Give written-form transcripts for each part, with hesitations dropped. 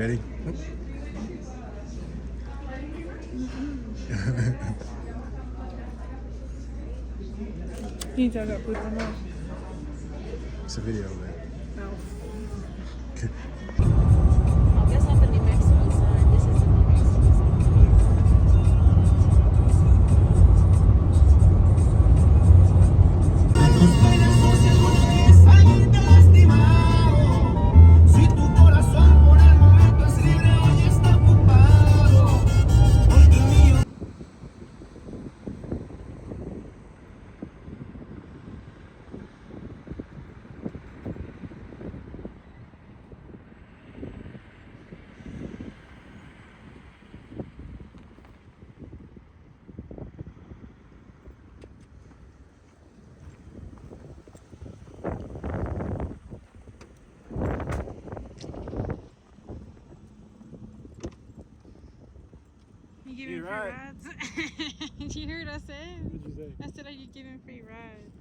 Ready? You talk about food or not? It's a video, man. No. Oh, that's not the New Mexico sign. This is the New Mexico Si tu corazón por el momento es libre y está ocupado, porque el mío. You giving free rides? You heard what I said? What did you say? I said, are you giving free rides?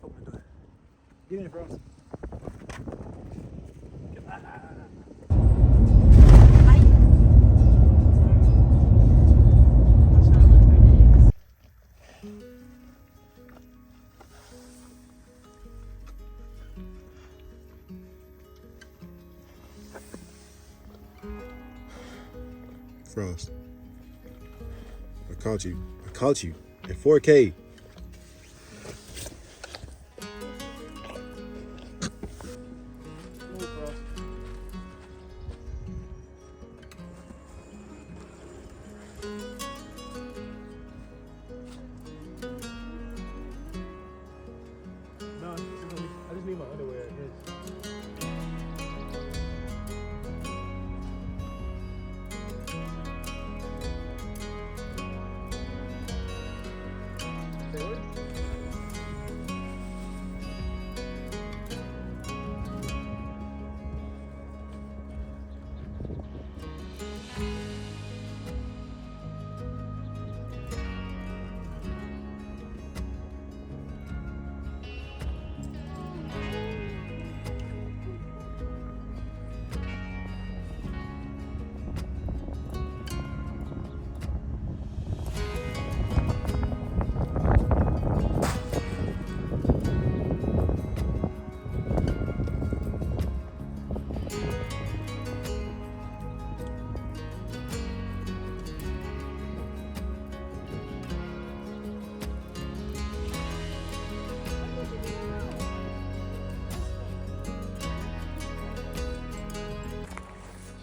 Open the door. Get in, Frost. Frost. I caught you. I caught you in 4K. No, I just need my underwear, I guess.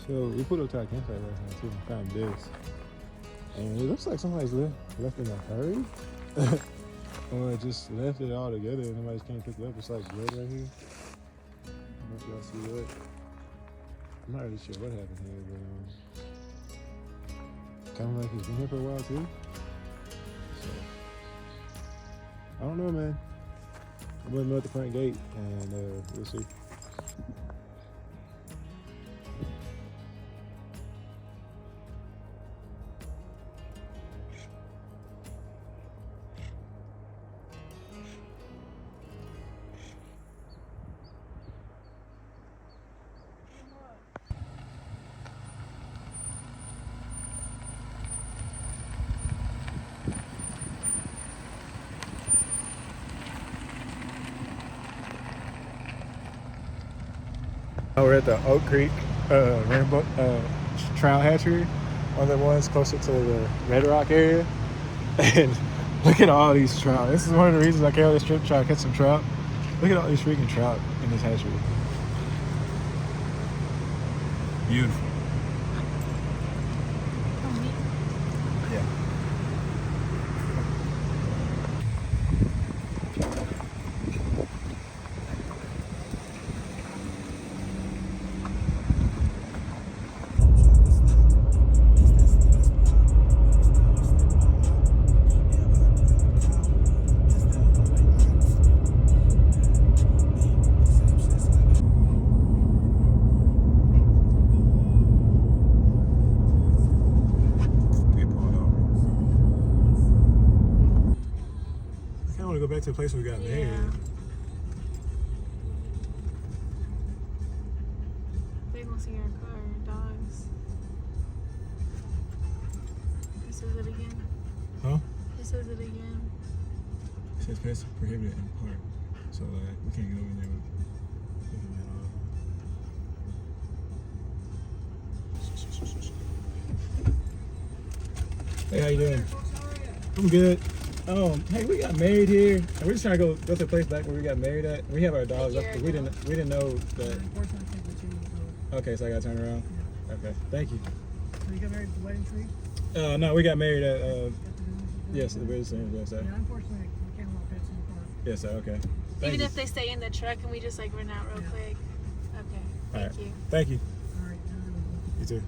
So we put up to our campsite last night too, found this. And it looks like somebody's left in a hurry. Or just left it all together and nobody's came to pick it up. It's like blood right here. I don't know if y'all see that. I'm not really sure what happened here, but kind of like it's been here for a while too. So I don't know, man. I'm gonna know at the front gate and we'll see. We're at the Oak Creek Rainbow Trout Hatchery, one of the ones closer to the Red Rock area. And look at all these trout. This is one of the reasons I came on this trip to try to catch some trout. Look at all these freaking trout in this hatchery. Beautiful. Yeah. Back to the place we got married. They gonna see our car, dogs. He says it again. Huh? He says it again. It says pets prohibited in park. So we can't go in there with them at all. Hey, how you doing? I'm good. Hey, we got married here, and we're just trying to go to the place back where we got married at. We have our dogs up, but we didn't know that. Okay, so I gotta turn around. Okay, thank you. So you got married at the wedding tree? No, we got married at At the yes, the business center. Yes, sir. Yeah, unfortunately, we can't allow pets in the car. Yes, sir. Okay. Thank Even you. if they stay in the truck and we just like run out real Yeah. quick. Okay. Thank Alright. you. Thank you. All right. You too.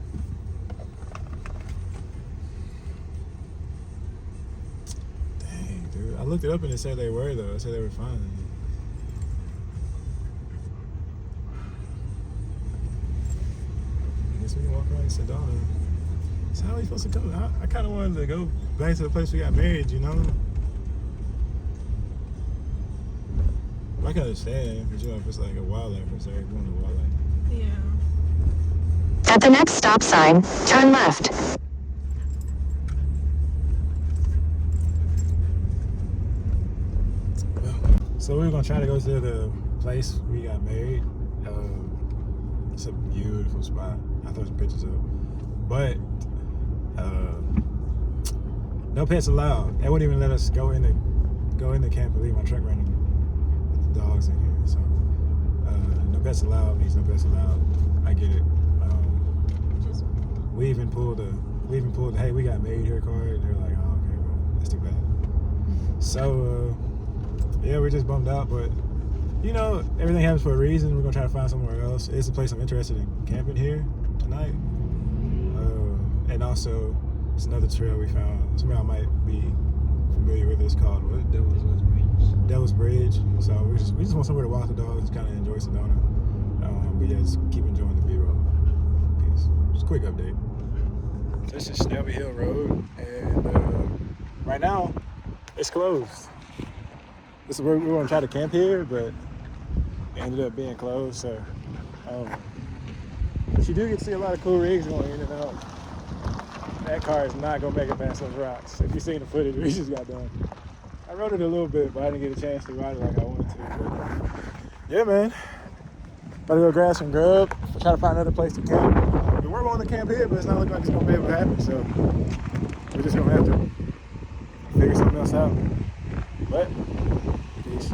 Dang, dude. I looked it up and it said they were though. It said they were fine. I guess we can walk around Sedona. So how are we supposed to go? I kind of wanted to go back to the place we got married, you know? I can understand, but you know, if it's like a wildlife reserve, going to wildlife. Yeah. At the next stop sign, turn left. So we were gonna try to go to the place we got married. It's a beautiful spot. I throw some pictures up, but no pets allowed. They wouldn't even let us go in the camp and leave my truck running with the dogs in here. So no pets allowed means no pets allowed. I get it. Just We even pulled the hey, we got married here card. They're like, oh, okay, well, that's too bad. So yeah, we're just bummed out, but you know, everything happens for a reason. We're gonna try to find somewhere else. It's a place I'm interested in camping here tonight. And also, it's another trail we found. Some of y'all might be familiar with. It's called what? Devil's Bridge. So we just want somewhere to walk the dogs, kind of enjoy Sedona. But yeah, just keep enjoying the B-roll. Peace. Just a quick update. This is Shelby Hill Road, and right now it's closed. This is where we were gonna try to camp here, but it ended up being closed. So you do get to see a lot of cool rigs going in and out. That car is not gonna make it past those rocks. If you've seen the footage, we just got done. I rode it a little bit, but I didn't get a chance to ride it like I wanted to. But yeah, man. About to go grab some grub. Try to find another place to camp. We were going to camp here, but it's not looking like it's gonna be able to happen. So we're just gonna have to figure something else out. But peace.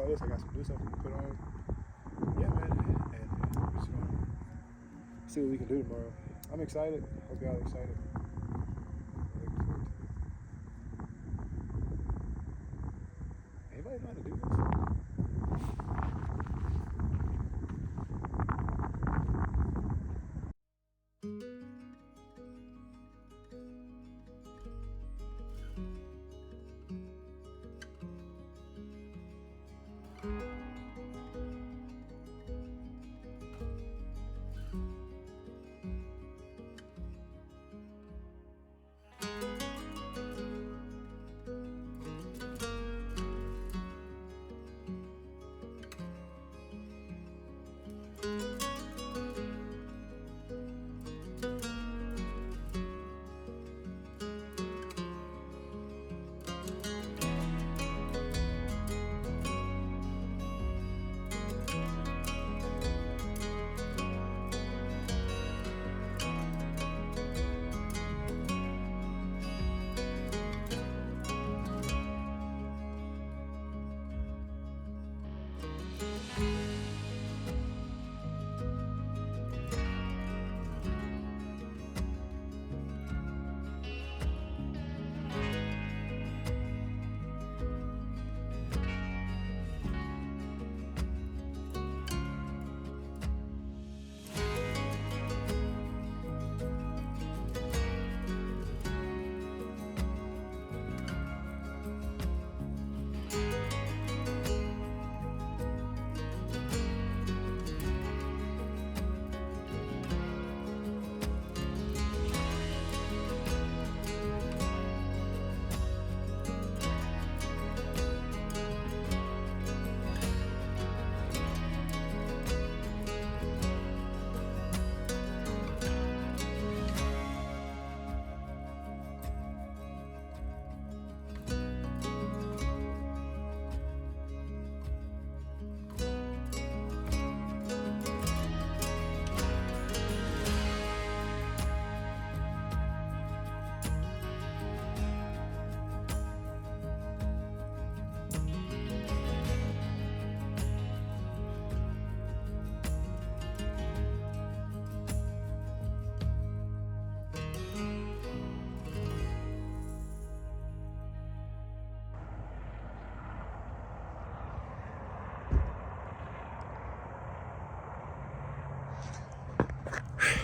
all this. I got some new stuff we can put on. Yeah, man. And we're just gonna see what we can do tomorrow. I'm excited. Hope y'all are excited. I'm looking forward to it. Anybody know how to do this?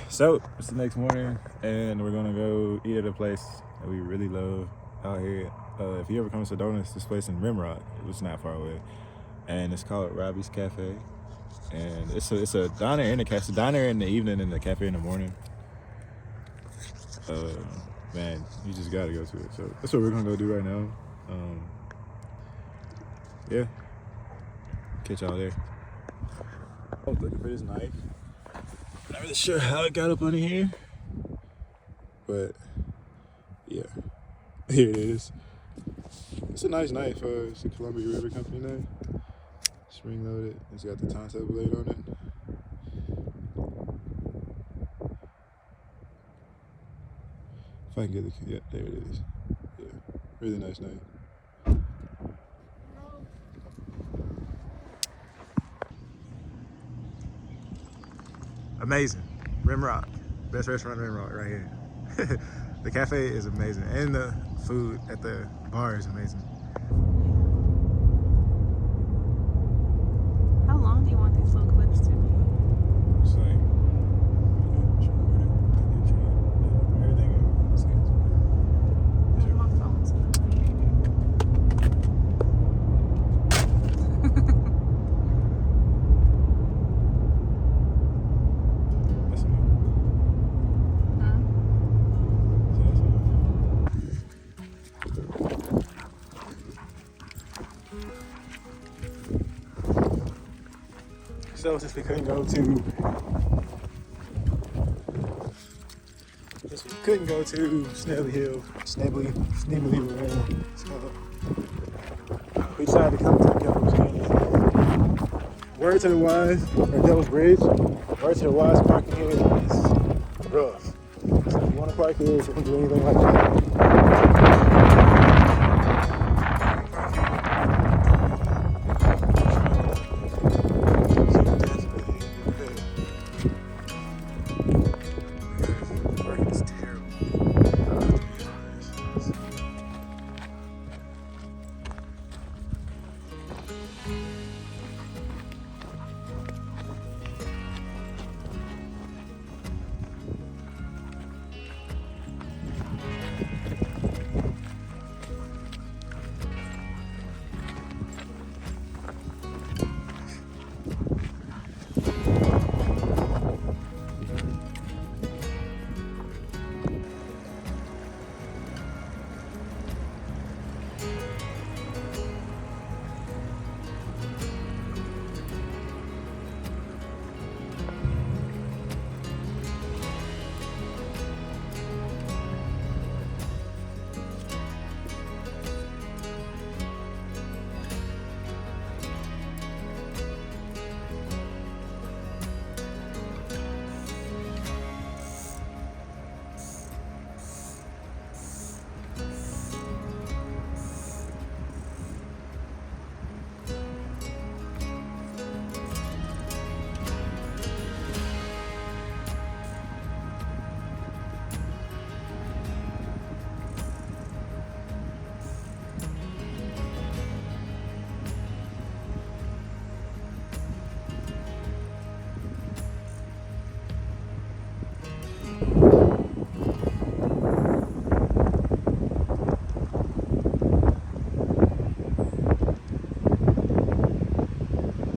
So it's the next morning, and we're gonna go eat at a place that we really love out here. If you ever come to Sedona, it's this place in Rimrock. It's not far away, and it's called Robbie's Cafe. And it's a diner in the cafe. It's a diner in the evening and the cafe in the morning. Man, you just gotta go to it. So that's what we're gonna go do right now. Yeah, catch y'all there. I was looking for this knife. Not really sure how it got up under here, but yeah, here it is. It's a nice knife. It's a Columbia River Company knife. Spring loaded. It's got the Tonto blade on it. If I can get the, yeah, there it is. Yeah, really nice knife. Amazing. Rimrock. Best restaurant in Rimrock right here. The cafe is amazing. And the food at the bar is amazing. How long do you want these little clips to be? It's like, everything is My phone's that's enough. So since we couldn't go to Snebly Hill, whatever it's called, we decided to come to Devil's Canyon. Word to the wise, or Devil's Bridge, word to the wise, parking here is rough. So if you want to park here, if you can do anything like that,